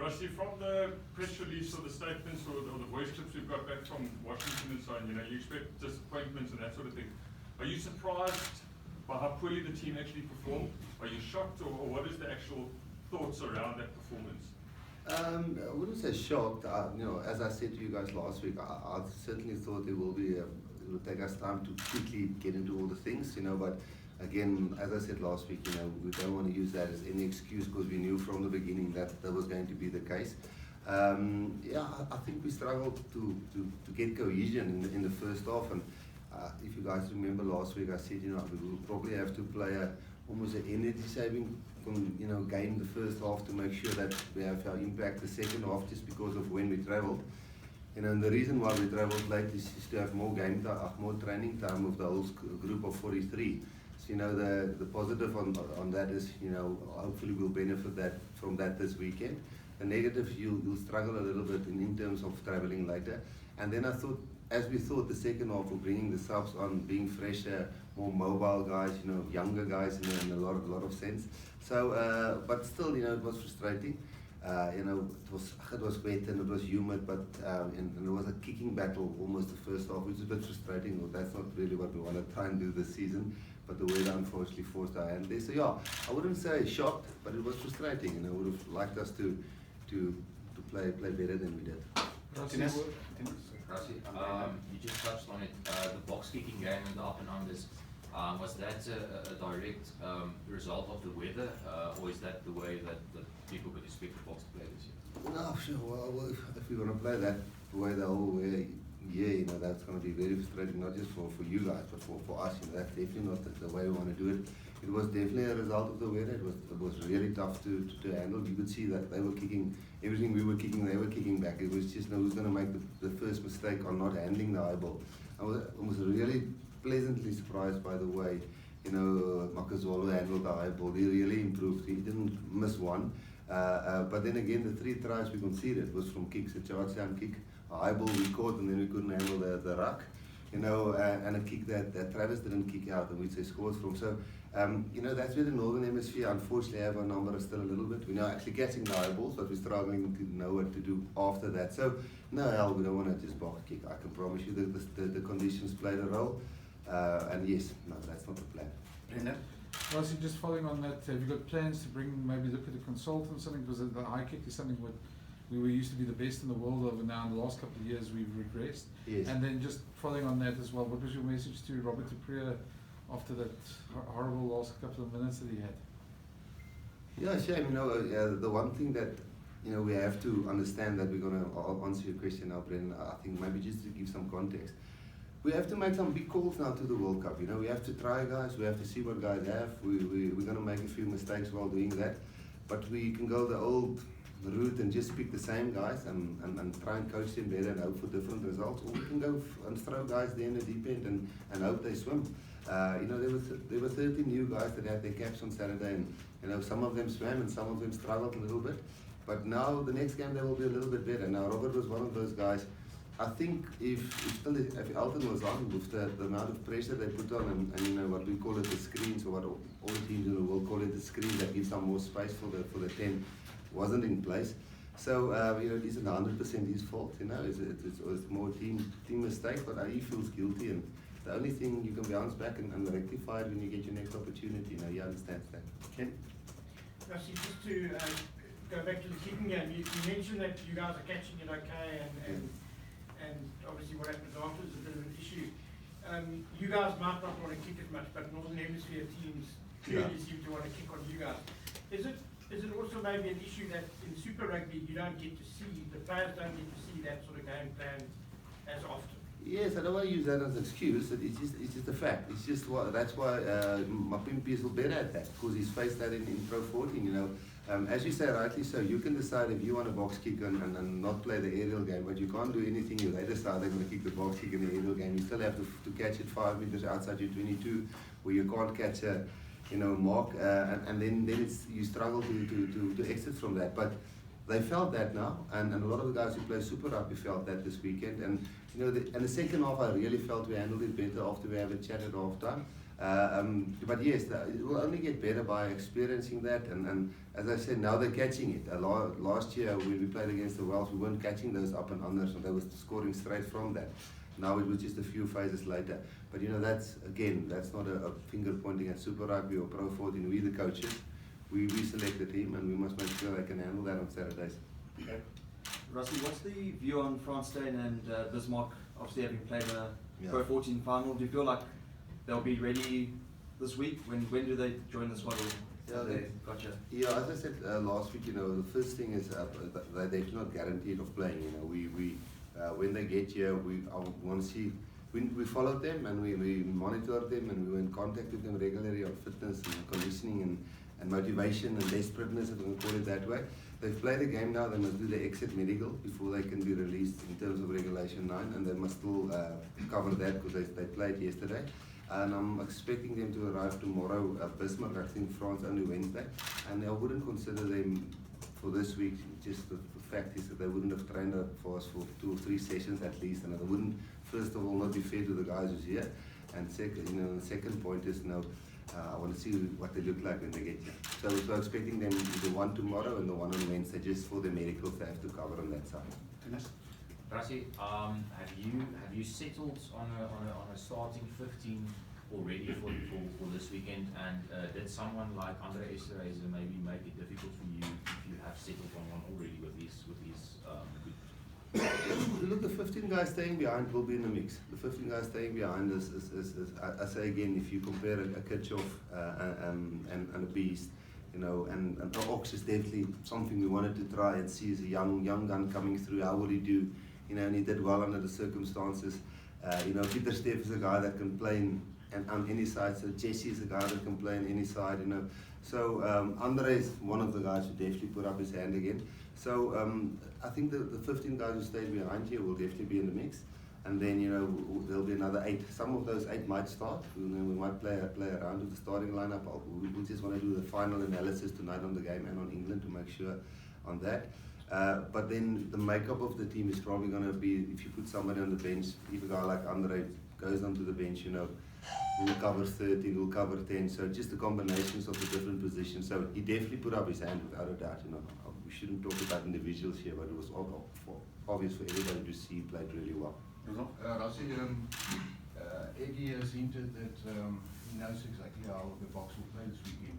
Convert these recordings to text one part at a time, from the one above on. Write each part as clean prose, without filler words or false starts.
Rassie, from the press release or the statements or the voice clips we've got back from Washington and so on, you expect disappointments and that sort of thing. Are you surprised by how poorly the team actually performed? Are you shocked, or what is the actual thoughts around that performance? I wouldn't say shocked. As I said to you guys last week, I certainly thought it will take us time to quickly get into all the things, but again, as I said last week, we don't want to use that as any excuse, because we knew from the beginning that was going to be the case. I think we struggled to get cohesion in the first half, and if you guys remember last week, I said, we will probably have to play almost an energy saving game the first half to make sure that we have our impact the second half, just because of when we travelled. And the reason why we travelled late is to have more game time, more training time with the whole group of 43. So the positive on that is, hopefully we'll benefit from that this weekend. The negative, you'll struggle a little bit in terms of travelling later. And then I thought, as we thought, the second half of bringing the subs on, being fresher, more mobile guys, younger guys in a lot of sense. So, but still, it was frustrating. It was wet and it was humid, but and it was a kicking battle almost the first half, which is a bit frustrating. Well, that's not really what we want to try and do this season, but the weather unfortunately forced our hand there. So yeah, I wouldn't say shocked, but it was frustrating. I would have liked us to play better than we did. Rassie, you just touched on it, the box kicking game and the up and unders. Was that a direct result of the weather, or is that the way that people could expect the box to play this year? No, sure. Well, if we want to play that way the whole way, that's going to be very frustrating, not just for you guys, but for us. That's definitely not the way we want to do it. It was definitely a result of the weather. It was really tough to handle. You could see that they were kicking everything we were kicking, they were kicking back. It was just who's going to make the first mistake on not handling the high ball. I was really pleasantly surprised by the way Makazolo handled the high ball. He really improved. He didn't miss one. But then again, the 3 tries we conceded was from kicks. A charge down kick, a high ball we caught, and then we couldn't handle the ruck. And a kick that Travis didn't kick out, and which they scored from. So, that's where the Northern Hemisphere unfortunately have our number still a little bit. We're now actually catching the high balls, but we're struggling to know what to do after that. So, no, we don't want to just box kick. I can promise you that the conditions played a role. And yes, no, that's not the plan. Rassie, just following on that, have you got plans to maybe look at a consultant or something? Because the high kick is something we used to be the best in the world of, and now in the last couple of years we've regressed. Yes. And then just following on that as well, what was your message to Robert de Preer after that horrible last couple of minutes that he had? Yeah, shame. The one thing that we have to understand, that we're going to answer your question now, Brendan. I think maybe just to give some context. We have to make some big calls now to the World Cup. We have to try guys, we have to see what guys have. We're going to make a few mistakes while doing that. But we can go the old route and just pick the same guys and try and coach them better and hope for different results. Or we can go and throw guys there in the deep end and hope they swim. There were 13 new guys that had their caps on Saturday, and some of them swam and some of them struggled a little bit. But now the next game they will be a little bit better. Now Robert was one of those guys. I think if Elton was on, with the amount of pressure they put on, and what we call it the screens, or what all the teams in the world call it the screen, that gives some more space for the 10, wasn't in place. So it isn't 100% his fault. It's more team mistake, but he feels guilty, and the only thing you can bounce back and rectify it when you get your next opportunity. He understands that. Ken? Rassie, just to go back to the kicking game, you mentioned that you guys are catching it okay, and obviously what happens after is a bit of an issue. You guys might not want to kick as much, but Northern Hemisphere teams clearly seem to want to kick on you guys. Is it also maybe an issue that in Super Rugby you don't get to see, the players don't get to see that sort of game plan as often? Yes, I don't want to use that as an excuse. It's just a fact. It's just that's why Mapimpi is better at that, because he's faced that in Pro 14. As you say rightly so, you can decide if you want a box kick and not play the aerial game, but you can't do anything if they decide they're going to kick the box kick in the aerial game. You still have to catch it 5 meters outside your 22, where you can't catch a mark, and then you struggle to exit from that. But they felt that now, and a lot of the guys who play Super Rugby felt that this weekend. And the second half, I really felt we handled it better after we had a chat at half time. But yes, it will only get better by experiencing that. And as I said, now they're catching it. Last year when we played against the Welsh, we weren't catching those up and unders, and they were scoring straight from that. Now it was just a few phases later. But that's not a finger pointing at Super Rugby or Pro 14. We the coaches, we select the team, and we must make sure they can handle that on Saturdays. Okay. Rassie, what's the view on Franstein and Bismarck, obviously having played a Pro 14 final? Do you feel like they'll be ready this week? When do they join the squad? Gotcha. Yeah, as I said last week, the first thing is they're definitely not guaranteed of playing. We when they get here, I want to see. We followed them and we monitored them, and we were in contact with them regularly on fitness and conditioning and motivation and desperateness, if we can call it that way. They've played a game now. They must do the exit medical before they can be released in terms of Regulation 9, and they must still cover that because they played yesterday. And I'm expecting them to arrive tomorrow. Bismarck, I think France only Wednesday, and I wouldn't consider them for this week. Just the fact is that they wouldn't have trained for us for 2 or 3 sessions at least, and it wouldn't, first of all, not be fair to the guys who's here, and second, the second point is I want to see what they look like when they get here. So we're expecting them the one tomorrow and the one on Wednesday, just for the medicals they have to cover on that side. Rassie, have you settled on a starting 15 already for this weekend? And did someone like Andre Esterhuizen maybe make it difficult for you if you have settled on one already with these Look, the 15 guys staying behind will be in the mix. The 15 guys staying behind is I say again, if you compare a Kirchhoff and a Beast, and Ox is definitely something we wanted to try and see as a young gun coming through. How will he do? And he did well under the circumstances. Peter Steff is a guy that can play on any side. So Jesse is a guy that can play on any side. So Andre is one of the guys who definitely put up his hand again. So I think the 15 guys who stayed behind here will definitely be in the mix. And then there'll be another 8. Some of those 8 might start. We might play around with the starting lineup. We just want to do the final analysis tonight on the game and on England to make sure on that. But then the makeup of the team is probably going to be, if you put somebody on the bench, if a guy like Andre goes onto the bench, who'll cover 13, who'll cover 10. So just the combinations of the different positions. So he definitely put up his hand without a doubt. We shouldn't talk about individuals here, but it was obvious for everybody to see he played really well. Rassie, Eddie has hinted that he knows exactly how the Boks will play this weekend.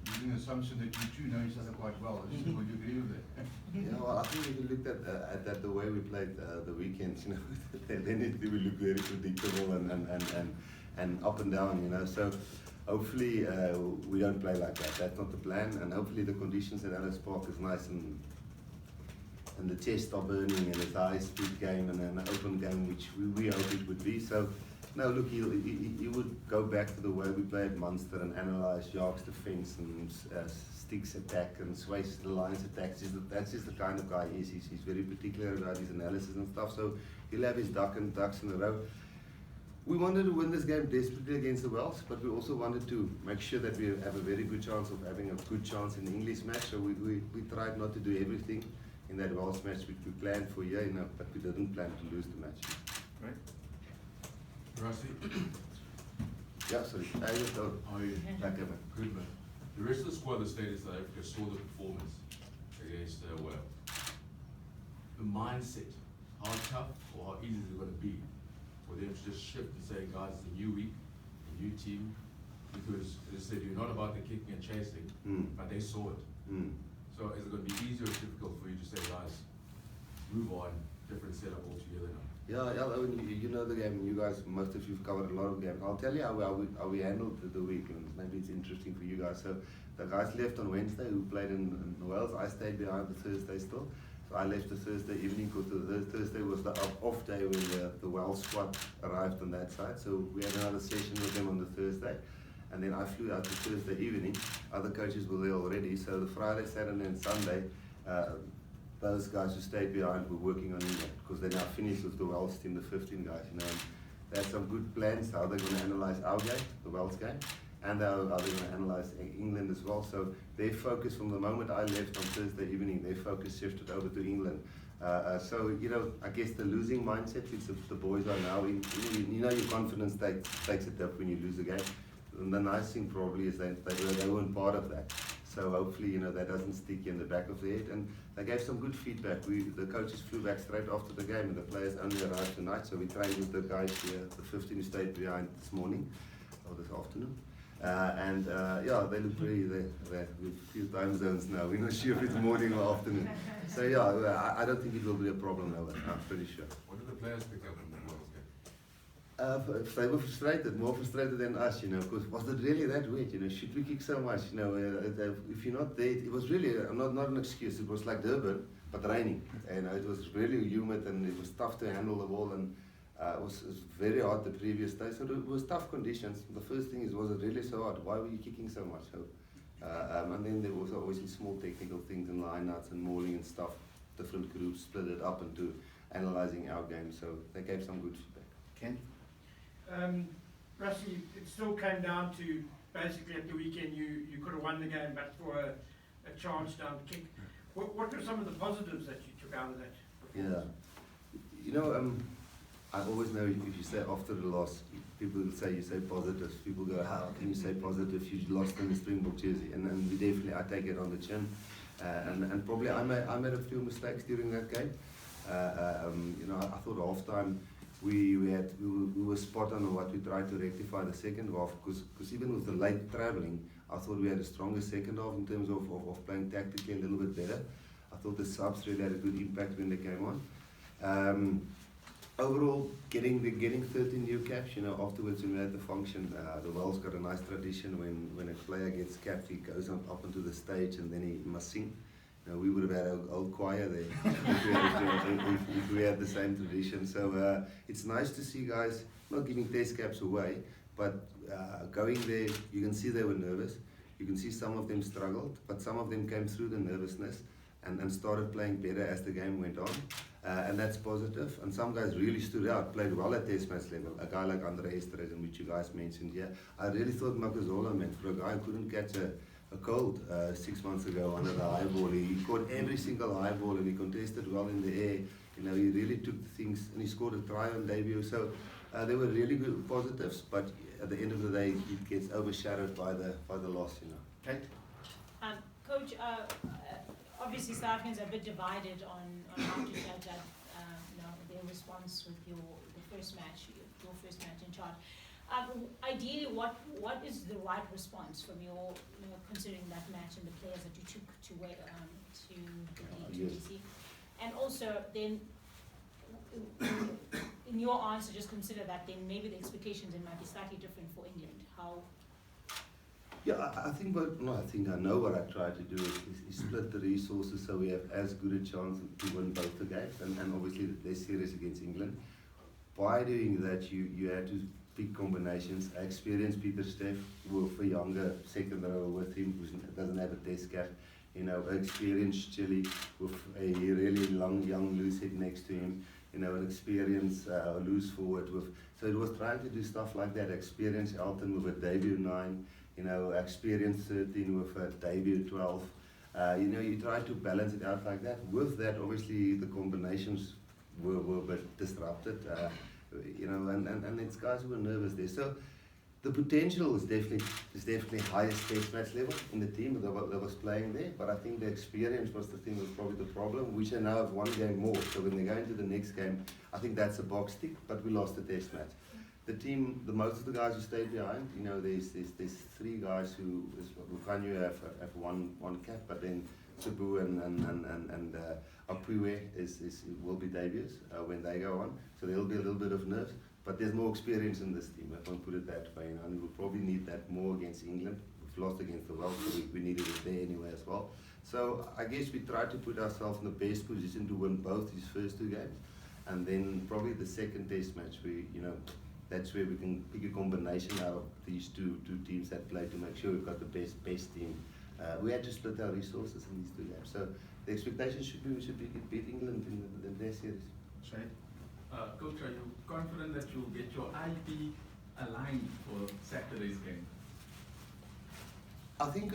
Using the assumption that you two know each other quite well, would you agree with that? Yeah, well, I think if you looked at that the way we played the weekends, then it will look very predictable and up and down, So hopefully we don't play like that. That's not the plan, and hopefully the conditions at Ellis Park is nice and the chest are burning, and it's a high-speed game and an open game, which we hope it would be. So, no, look, he would go back to the way we played Munster and analyse Jacques' defence and Sticks attack and Sway's the Lions attack. That's just the kind of guy he is. He's very particular about his analysis and stuff, so he'll have his ducks in a row. We wanted to win this game desperately against the Welsh, but we also wanted to make sure that we have a very good chance of having a good chance in the English match, so we tried not to do everything in that Welsh match which we planned for here, but we didn't plan to lose the match. Right. Rassie, Yeah, sorry. good man. The rest of the squad that stayed in South Africa saw the performance against Wales. The mindset, how tough or how easy is it going to be for them to just shift and say, guys, it's a new week, a new team, because as I said, you're not about the kicking and chasing, but they saw it. So is it going to be easier or difficult for you to say, guys, move on, different setup altogether now? Yeah, you know the game. You guys, most of you've covered a lot of games. I'll tell you how we handled the week, and maybe it's interesting for you guys. So the guys left on Wednesday who played in Wales. I stayed behind the Thursday still. So I left the Thursday evening because the Thursday was the off day when the Wales squad arrived on that side. So we had another session with them on the Thursday. And then I flew out the Thursday evening. Other coaches were there already. So the Friday, Saturday and Sunday, those guys who stayed behind were working on England because they're now finished with the Welsh team, the 15 guys. They had some good plans how they're going to analyse our game, the Welsh game, and how they're going to analyse England as well. So their focus from the moment I left on Thursday evening, their focus shifted over to England. So I guess the losing mindset which the boys are now in, your confidence takes a dip when you lose a game. And the nice thing probably is that they weren't part of that. So hopefully, that doesn't stick in the back of their head. And they gave some good feedback. The coaches flew back straight after the game, and the players only arrived tonight. So we trained with the guys here, the 15 who stayed behind this morning or this afternoon. Yeah, they look pretty. With a few time zones now. We're not sure if it's morning or afternoon. So yeah, I don't think it will be a problem now. I'm pretty sure. What did the players pick up in the World Cup? They were frustrated, more frustrated than us, because was it really that wet, should we kick so much, if you're not there, it was really not an excuse, it was like Durban, but raining, and it was really humid and it was tough to handle the ball, and it was very hot the previous day, so it was tough conditions. The first thing is, was it really so hot? Why were you kicking so much? And then there was obviously small technical things and line-outs and mauling and stuff, different groups split it up into analysing our game, so they gave some good feedback. Ken? Rassie, it still came down to basically at the weekend you could have won the game, but for a charge down kick. What were some of the positives that you took out of that? Yeah, I always know if you say after the loss, people will say you say positives. People go, how can you say positive? You lost in the Springbok jersey, and we definitely I take it on the chin, and probably I made a few mistakes during that game. I thought half time. We were spot on what we tried to rectify the second half, because even with the late travelling, I thought we had a stronger second half in terms of playing tactically a little bit better. I thought the subs really had a good impact when they came on. Overall, getting 13 new caps, afterwards when we had the function, the Welsh got a nice tradition when a player gets capped, he goes up onto the stage and then he must sing. We would have had an old choir there if we had the same tradition. So it's nice to see guys not giving test caps away, but going there, you can see they were nervous. You can see some of them struggled, but some of them came through the nervousness and started playing better as the game went on. And that's positive. And some guys really stood out, played well at test match level. A guy like Rassie Erasmus, which you guys mentioned here. I really thought Makazola, man, for a guy who couldn't catch a cold 6 months ago under the high ball. He caught every single high ball and he contested well in the air. He really took things and he scored a try on debut. So they were really good positives, but at the end of the day, it gets overshadowed by the loss. Kate? Coach, obviously South Africans are a bit divided on how to judge their response with the first match, your first match in charge. Ideally, what is the right response from your, considering that match and the players that you took to DC? And also, then, in your answer, just consider that then maybe the expectations might be slightly different for England. How? Yeah, I know what I try to do is split the resources so we have as good a chance to win both the games, and obviously there's series against England. By doing that, you had to pick combinations. I experienced Peter Steff with a younger second rower with him who doesn't have a test cap. Experienced Chile with a really young loose head next to him. An experienced loose forward with. So it was trying to do stuff like that. Experienced Elton with a debut 9. Experienced 13 with a debut 12. You try to balance it out like that. With that, obviously the combinations were a bit disrupted. And it's guys who were nervous there. So the potential is definitely highest test match level in the team that was playing there. But I think the experience was the thing that was probably the problem. We should now have one game more. So when they go into the next game, I think that's a box tick. But we lost the test match. The team, most of the guys who stayed behind, there's 3 guys who Lukanyu have one cap, but then Sabu and Apuwe will be debuts when they go on. So there'll be a little bit of nerves, but there's more experience in this team, if I can put it that way. And we'll probably need that more against England. We've lost against the Welsh, so we needed it there anyway as well. So I guess we tried to put ourselves in the best position to win both these first 2 games, and then probably the second test match, that's where we can pick a combination out of these two teams that play to make sure we've got the best team. We had to split our resources in these 2 games. So the expectation should be we should beat England in their series. Shane? Coach, are you confident that you'll get your IP aligned for Saturday's game? I think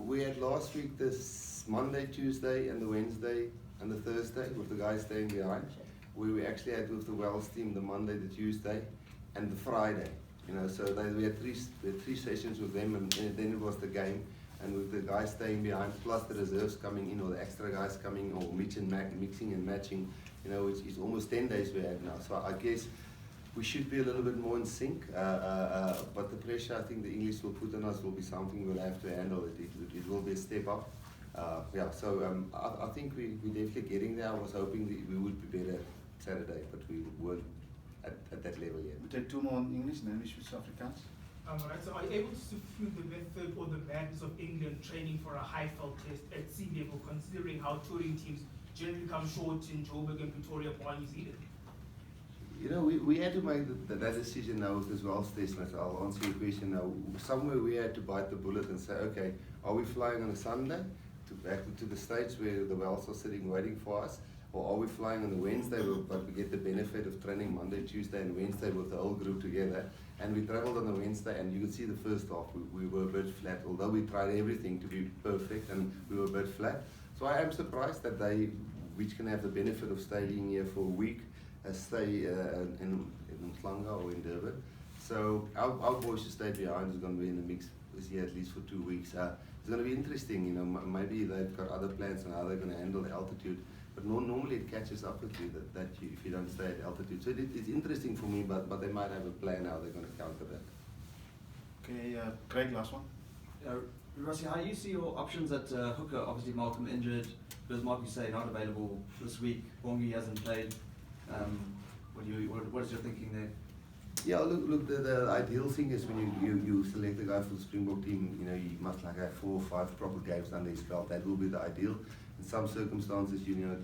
we had last week this Monday, Tuesday, and the Wednesday and the Thursday with the guys staying behind. We actually had with the Welsh team the Monday, the Tuesday, and the Friday. You know, so we had three sessions with them, and then it was the game. And with the guys staying behind, plus the reserves coming in, or the extra guys coming, or mixing and matching, you know, it's almost 10 days we have now. So I guess we should be a little bit more in sync. But the pressure I think the English will put on us will be something we'll have to handle. It will be a step up. Yeah, so I think we're definitely getting there. I was hoping that we would be better Saturday, but we weren't at that level yet. We take two more in English and English with Afrikaans. Right, so are you able to sift through the method or the madness of England training for a high felt test at sea level, considering how touring teams generally come short in Joburg and Pretoria for New Zealand? You know, we had to make that decision now with this Welsh test match. I'll answer your question now. Somewhere we had to bite the bullet and say, okay, are we flying on a Sunday back to the States where the Welsh are sitting waiting for us? Or are we flying on a Wednesday, but we get the benefit of training Monday, Tuesday and Wednesday with the whole group together? And we travelled on a Wednesday, and you could see the first half, we were a bit flat, although we tried everything to be perfect, and we were a bit flat. So I am surprised that they, which can have the benefit of staying here for a week, stay in Mhlanga or in Durban. So our boys should stay behind, is going to be in the mix this year at least for 2 weeks. It's going to be interesting, you know, maybe they've got other plans on how they're going to handle the altitude. But normally it catches up with you that if you don't stay at altitude. So it's interesting for me, but they might have a plan how they're going to counter that. Okay, Craig, last one. Rassie, how do you see your options at hooker? Obviously Malcolm injured, Bismarck you say not available this week, Bongi hasn't played. What is your thinking there? Yeah, look. The ideal thing is when you select a guy for the Springbok team, you know, you must like have 4 or 5 proper games under his belt. That will be the ideal. In some circumstances, you know,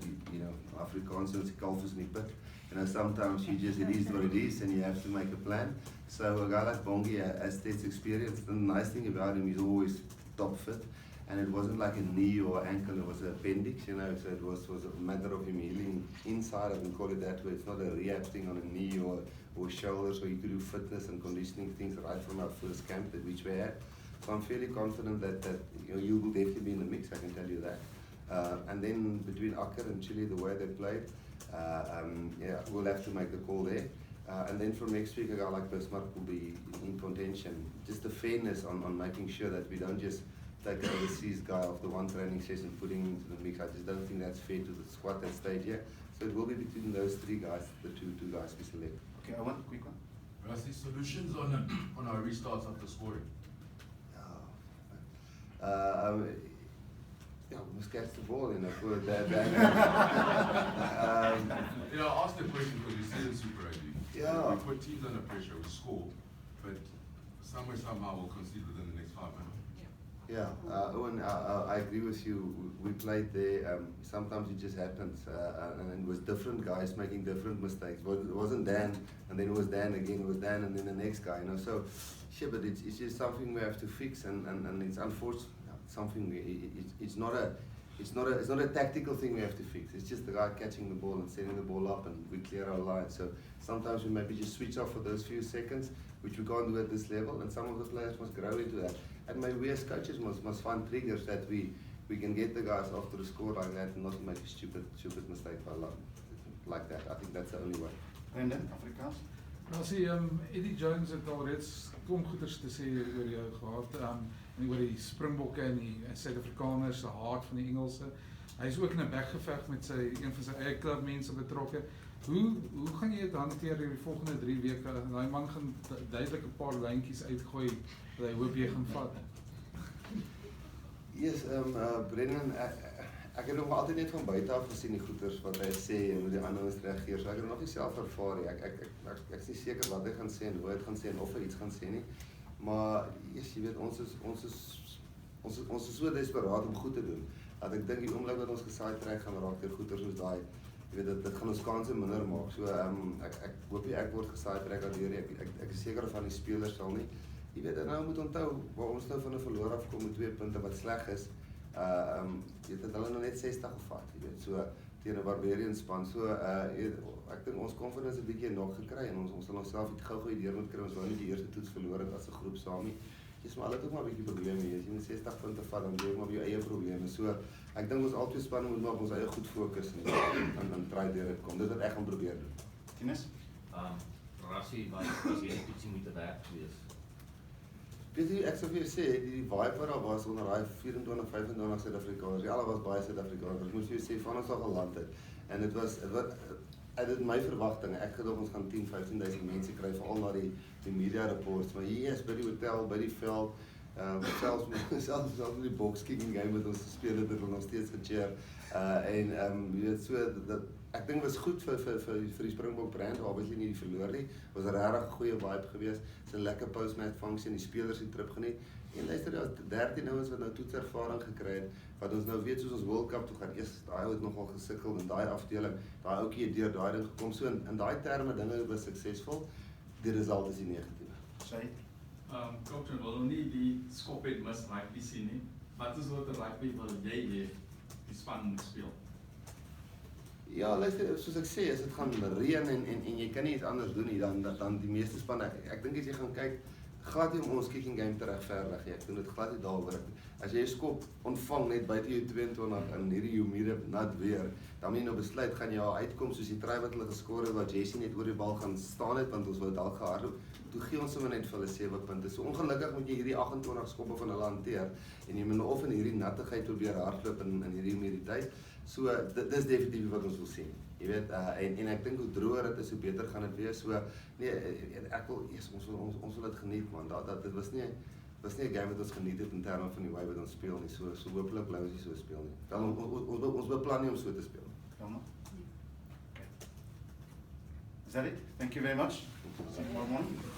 Afrikaans is golfers in the pit. You know, sometimes it is what it is, and you have to make a plan. So a guy like Bongi has test experience. The nice thing about him, he's always top fit. And it wasn't like a knee or ankle, it was an appendix, you know, so it was a matter of him healing inside, I can call it that way. It's not a rehab thing on a knee or shoulders, so you could do fitness and conditioning things right from our first camp which we had. So I'm fairly confident that you know, you will definitely be in the mix, I can tell you that. And then between Akker and Chile, the way they played, yeah, we'll have to make the call there. And then from next week, a guy like Bismarck will be in contention. Just the fairness on making sure that we don't just take an overseas guy off the one training session, putting him into the mix. I just don't think that's fair to the squad that stayed here. So it will be between those 3 guys, the two guys we select. Okay, I want a quick one. Rassie, solutions on our restarts after scoring? Yeah, we must catch the ball, you know, for that. You know, I asked the question because we see in Super Rugby. Yeah. We put teams under pressure, we score, but somehow we'll concede within the next 5 minutes. Yeah, Owen, I agree with you. We played there. Sometimes it just happens, and it was different guys making different mistakes. It wasn't Dan, and then it was Dan again. It was Dan, and then the next guy. You know, so sure, but it's just something we have to fix, and it's unfortunate. Something it's not a tactical thing we have to fix. It's just the guy catching the ball and setting the ball up, and we clear our line. So sometimes we maybe just switch off for those few seconds, which we can't do at this level, and some of the players must grow into that. And maybe we as coaches must find triggers that we can get the guys after the score like that and not make a stupid mistake like that. I think that's the only way. Brendan, Afrikaans. Rassie, Eddie Jones het al reeds kom goeders te sê oor jou gehad, en oor die Springbokke en die Suid-Afrikaners, die hart van die Engelse. Hy is ook in 'n bekgeveg met een van sy eie klubmense betrokke. Hoe gaan jy dit hanteer in die volgende 3 weke? Daai man gaan duidelik 'n paar lyntjies uitgooi wat hy hoop jy gaan vat. Yes, Brendan, ek het nog altyd net van buite af gesien die goeters wat hy sê en hoe die ander ons reageer. So ek het nog nie self ervaar nie. Ek is nie seker wat hy gaan sê en hoe hy dit gaan sê en of hy iets gaan sê nie. Maar yes, jy weet ons is so desperaat om goed te doen. Dat ek dink die oomblik wat ons gesaai trek gaan raak deur goeters soos daai. Jy weet dit gaan ons kanse minder maak. So ek hoop nie ek word gesaai trek daardeur. Ek is seker van die spelers sal nie. Jy weet, nou moet onthou waar ons nou van 'n verloor afkom met 2 punte wat sleg is. Jy weet hulle nou net 60 gevat, jy weet, so teen 'n Barbarian span. So ek dink ons confidence 'n bietjie nog gekry en ons sal onsself net gou-gou deur moet kry. Ons wou nie die eerste toets verloor het as 'n groep saam nie. Dis maar hulle het ook maar 'n bietjie probleme hier. As jy met 60 punte vat, dan jy maar jou eie probleme. So ek dink ons albei spanne moet maar op ons eie goed fokus en dan try deur dit kom. Dis wat ek gaan probeer doen. Tinus? Rassie, was hierdie toetsie moet werk wees? Weet jy, ek sou vir jou sê, die vibe wat daar was onder daai 24, 25 Suid-Afrikaners, ja, daar was baie Suid-Afrikaners, ek moet vir jou sê, van ons al geland het, en het was my verwagting, ek gedog ons gaan 10, 15.000 mense kry, veral na die media reports, maar hier is by die hotel, by die veld, selfs met die boxkicking game wat ons gespeel het, het ons nog steeds gecheer, en jy weet, so, ek dink was goed vir die Springbok brand, obviously nie die verloor nie, was 'n regtig goeie vibe geweest, is 'n lekker post-match function, die spelers het trip geniet, en luister, daar was 13 ouens wat nou toetservaring gekry het, wat ons nou weet soos ons World Cup toe gaan, eers daai ou het nogal gesukkel in daai afdeling, daai ouetjie het deur daai ding gekom, so in daai terme dinge was suksesvol, die result is die negatief. Sy, Coach, en wil nie die skop het mis rugby sien nie. Wat is wat rugby wil jy hê die span moet speel? Ja, luister, soos ek sê, as dit gaan reën en jy kan nie iets anders doen nie, dan die meeste spanne, ek dink as jy gaan kyk, glad nie om ons kicking game te regverdig nie, ek doen dit glad nie daaroor. As jy 'n skop ontvang net buite jou 22 in hierdie humide nat weer, dan moet jy nou besluit, gaan jy al uitkom soos die try wat hulle geskor het, wat Jessie net oor die bal gaan staan het, want ons wou dalk gehardloop, toe gee ons sommer net vir hulle 7 punte. So ongelukkig moet jy hierdie 28 skoppe van hulle hanteer, en jy moet of in hierdie nattigheid probeer hardloop in hierdie humiditeit. So, dit is definitief wat ons wil sien. Jy weet, en ek dink hoe droër dit is, hoe beter gaan dit wees. So, nee, ek wil, ons wil dit geniet, man. Dit was nie 'n game wat ons geniet het in terme van die way wat ons speel nie. So hopelik bly ons nie so speel nie. Wel, ons beplan nie om so te speel. Jammer. Okay. Is that it? Thank you very much. See you tomorrow morning.